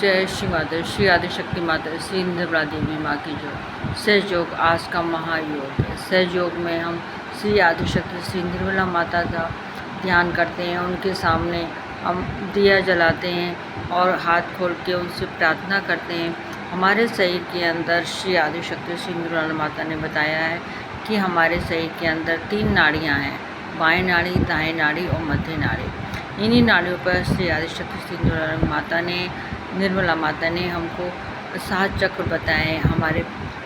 जय श्री माता श्री आदिशक्ति माता श्री निर्मला देवी माँ की जो सहज योग आज का महायोग है। सहज योग में हम श्री आदिशक्ति श्री निर्मला माता का ध्यान करते हैं। उनके सामने हम दिया जलाते हैं और हाथ खोल के उनसे प्रार्थना करते हैं। हमारे शरीर के अंदर श्री आदिशक्ति श्री निर्मला माता ने बताया है कि हमारे शरीर के अंदर 3 नाड़ियाँ हैं, बाएं नाड़ी, दाएं नाड़ी और मध्य नाड़ी। इन्हीं नाड़ियों पर श्री आदिशक्ति श्री निर्मला माता ने हमको 7 चक्र बताए हैं। हमारे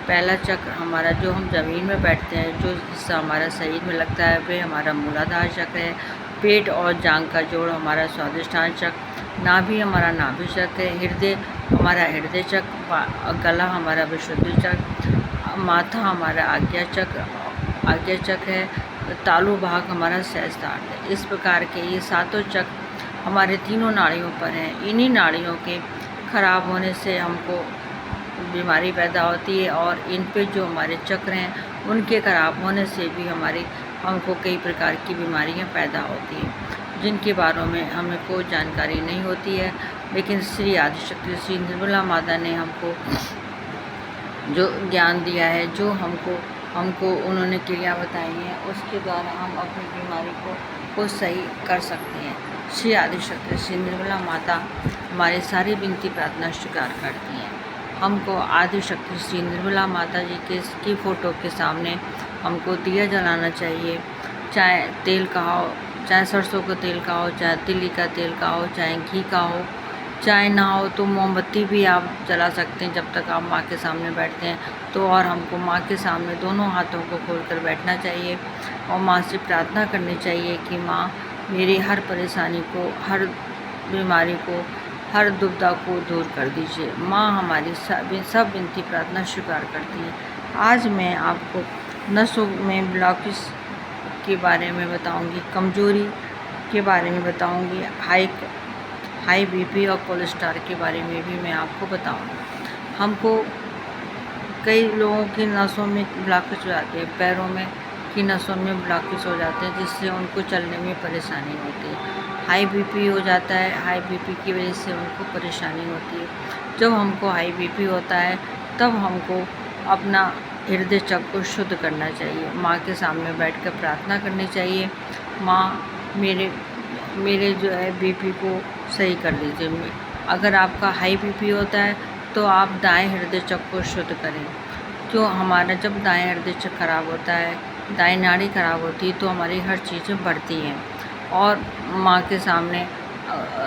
पहला चक्र हमारा जो हम ज़मीन में बैठते हैं, जो हिस्सा हमारा शरीर में लगता है, वह हमारा मूलाधार चक्र है। पेट और जांघ का जोड़ हमारा स्वादिष्ठान चक्र, नाभि हमारा नाभि चक्र है, हृदय हमारा हृदय चक्र, गला हमारा विशुद्धि चक्र, माथा हमारा आज्ञा चक्र है, तालु भाग हमारा सहस्त्रार है। इस प्रकार के ये 7 चक्र हमारे तीनों नाड़ियों पर हैं। इन्हीं नाड़ियों के खराब होने से हमको बीमारी पैदा होती है और इन पे जो हमारे चक्र हैं उनके खराब होने से भी हमको कई प्रकार की बीमारियां पैदा होती हैं, जिनके बारे में हमें कोई जानकारी नहीं होती है। लेकिन श्री आदिशक्ति श्री निर्मला माता ने हमको जो ज्ञान दिया है, जो हमको उन्होंने क्रिया बताई हैं, उसके द्वारा हम अपनी बीमारी को सही कर सकते हैं। श्री आदिशक्ति श्री निर्मला माता हमारी सारी विनती प्रार्थना स्वीकार करती हैं। हमको आदिशक्ति श्री निर्मला माता जी की फ़ोटो के सामने हमको दिया जलाना चाहिए। चाहे तेल का हो, चाहे सरसों का तेल का हो, चाहे तिल्ली का तेल का हो, चाहे घी का हो, चाहे ना हो तो मोमबत्ती भी आप जला सकते हैं जब तक आप माँ के सामने बैठते हैं तो। और हमको माँ के सामने दोनों हाथों को खोलकर बैठना चाहिए और माँ से प्रार्थना करनी चाहिए कि माँ मेरी हर परेशानी को, हर बीमारी को, हर दुविधा को दूर कर दीजिए। माँ हमारी सब विनती प्रार्थना स्वीकार करती है। आज मैं आपको नसों में ब्लॉकेज के बारे में बताऊंगी, कमजोरी के बारे में बताऊंगी, हाई बीपी और कोलेस्ट्रॉल के बारे में भी मैं आपको बताऊंगी। हमको कई लोगों की नसों में ब्लॉकेज हो जाते हैं, पैरों में की नसों में ब्लॉकेज हो जाते हैं, जिससे उनको चलने में परेशानी होती है। हाई बीपी हो जाता है, हाई बीपी की वजह से उनको परेशानी होती है। जब हमको हाई बीपी होता है तब हमको अपना हृदय चक्र को शुद्ध करना चाहिए। माँ के सामने बैठकर प्रार्थना करनी चाहिए, माँ मेरे जो है बीपी को सही कर दीजिए। अगर आपका हाई बीपी होता है तो आप दाएं हृदय चक्र को शुद्ध करें। जो हमारा जब दाएं हृदय चक्र खराब होता है, दाएं नाड़ी खराब होती है तो हमारी हर चीज़ें बढ़ती हैं। और माँ के सामने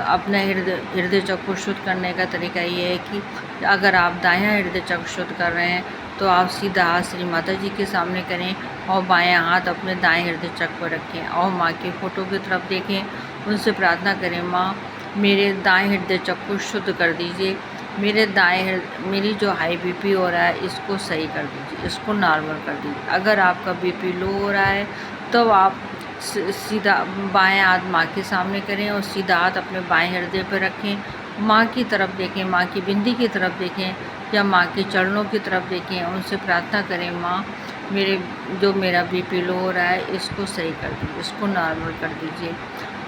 अपने हृदय चक्र को शुद्ध करने का तरीका ये है कि अगर आप दायां हृदय चक्र शुद्ध कर रहे हैं तो आप सीधा हाथ श्री माता जी के सामने करें और बायां हाथ अपने दाएं हृदय चक्र पर रखें और माँ की फ़ोटो की तरफ देखें, उनसे प्रार्थना करें, माँ मेरे दाएं हृदय चक्र को शुद्ध कर दीजिए, मेरी जो हाई बीपी हो रहा है इसको सही कर दीजिए, इसको नॉर्मल कर दीजिए। अगर आपका बीपी लो हो रहा है तो आप सीधा बायां हाथ माँ के सामने करें और सीधा हाथ अपने बाएं हृदय पर रखें, माँ की तरफ देखें, माँ की बिंदी की तरफ देखें या माँ के चरणों की तरफ देखें, उनसे प्रार्थना करें, माँ मेरा बीपी लो हो रहा है इसको सही कर दीजिए, इसको नॉर्मल कर दीजिए।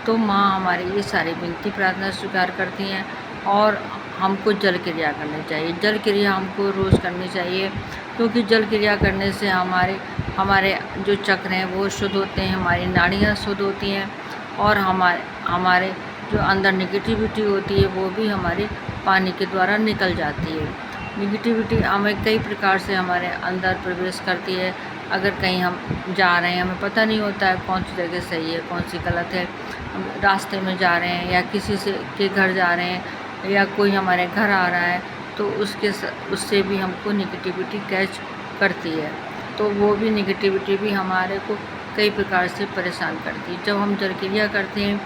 तो माँ हमारी ये सारी विनती प्रार्थना स्वीकार करती हैं। और हमको जल क्रिया करनी चाहिए। जल क्रिया हमको रोज़ करनी चाहिए, क्योंकि जल क्रिया करने से हमारे जो चक्र हैं वो शुद्ध होते हैं, हमारी नाड़ियाँ शुद्ध होती हैं और हमारे जो अंदर निगेटिविटी होती है वो भी हमारे पानी के द्वारा निकल जाती है। निगेटिविटी हमें कई प्रकार से हमारे अंदर प्रवेश करती है। अगर कहीं हम जा रहे हैं, हमें पता नहीं होता है कौन सी जगह सही है, कौन सी गलत है, हम रास्ते में जा रहे हैं या किसी के घर जा रहे हैं या कोई हमारे घर आ रहा है तो उससे भी हमको निगेटिविटी कैच करती है, तो वो भी निगेटिविटी भी हमारे को कई प्रकार से परेशान करती है। जब हम जल क्रिया करते हैं,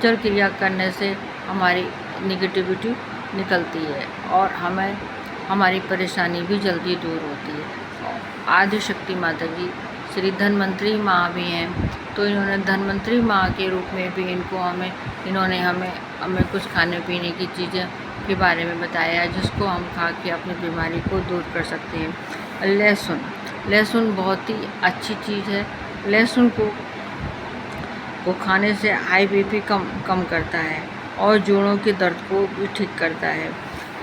जल क्रिया करने से हमारी निगेटिविटी निकलती है और हमारी परेशानी भी जल्दी दूर होती है। आदिशक्ति माता जी श्री धन्वंतरी माँ भी हैं, तो इन्होंने धन्वंतरी माँ के रूप में भी इन्होंने हमें कुछ खाने पीने की चीज़ें के बारे में बताया है, जिसको हम खा के अपनी बीमारी को दूर कर सकते हैं। लहसुन बहुत ही अच्छी चीज़ है। लहसुन को खाने से हाई बीपी कम करता है और जोड़ों के दर्द को भी ठीक करता है।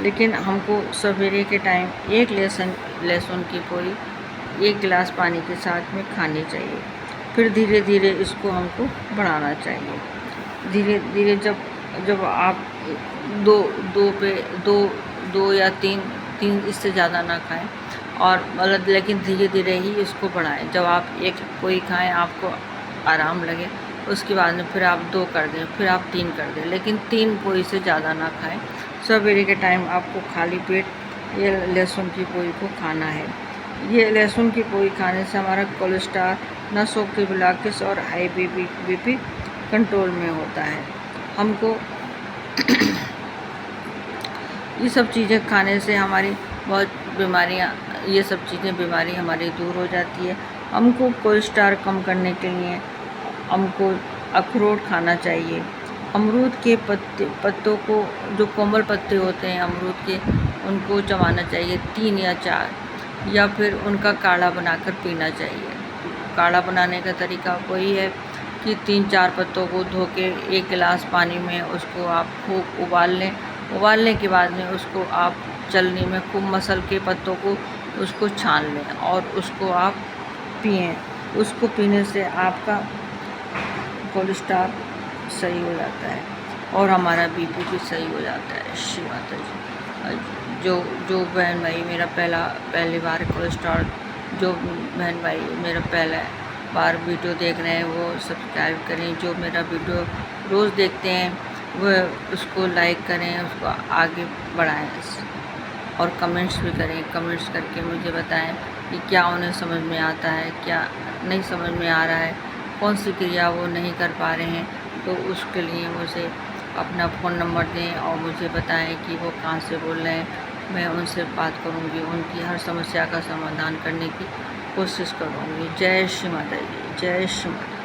लेकिन हमको सवेरे के टाइम एक लहसुन की पूरी 1 गिलास पानी के साथ में खानी चाहिए। फिर धीरे धीरे इसको हमको बढ़ाना चाहिए। धीरे धीरे जब जब आप दो दो पे दो दो या तीन तीन इससे ज़्यादा ना खाएं, और मतलब लेकिन धीरे धीरे ही इसको बढ़ाएं। जब आप एक कोई खाएं आपको आराम लगे, उसके बाद में फिर आप 2 कर दें, फिर आप 3 कर दें, लेकिन 3 पोई से ज़्यादा ना खाएं। सवेरे के टाइम आपको खाली पेट ये लहसुन की पोई को खाना है। ये लहसुन की पोई खाने से हमारा कोलेस्ट्रॉल, नसों के ब्लॉकेज और हाई बीपी कंट्रोल में होता है। हमको ये सब चीज़ें खाने से हमारी बहुत बीमारियाँ, ये सब चीज़ें बीमारी हमारी दूर हो जाती है। हमको कोलेस्ट्रॉल कम करने के लिए हमको अखरोट खाना चाहिए। अमरूद के पत्तों को, जो कोमल पत्ते होते हैं अमरूद के, उनको चबाना चाहिए 3 या 4, या फिर उनका काढ़ा बनाकर पीना चाहिए। काढ़ा बनाने का तरीका वही है कि 3-4 पत्तों को धो के 1 गिलास पानी में उसको आप खूब उबाल लें। उबालने के बाद में उसको आप चलनी में खूब मसल के पत्तों को उसको छान लें और उसको आप पिएं। उसको पीने से आपका कोलेस्ट्रॉल सही हो जाता है और हमारा बीपी भी सही हो जाता है। श्री माता जी। जो बहन भाई मेरा पहली बार कोलेस्ट्रॉल, जो बहन भाई मेरा पहला बार वीडियो देख रहे हैं वो सब्सक्राइब करें। जो मेरा वीडियो रोज़ देखते हैं वह उसको लाइक करें, उसको आगे बढ़ाएं और कमेंट्स भी करें। कमेंट्स करके मुझे बताएं कि क्या उन्हें समझ में आता है, क्या नहीं समझ में आ रहा है, कौन सी क्रिया वो नहीं कर पा रहे हैं। तो उसके लिए मुझे अपना फ़ोन नंबर दें और मुझे बताएं कि वो कहाँ से बोल रहे हैं। मैं उनसे बात करूँगी, उनकी हर समस्या का समाधान करने की कोशिश करूँगी। जय श्री माता जी, जय श्री माता।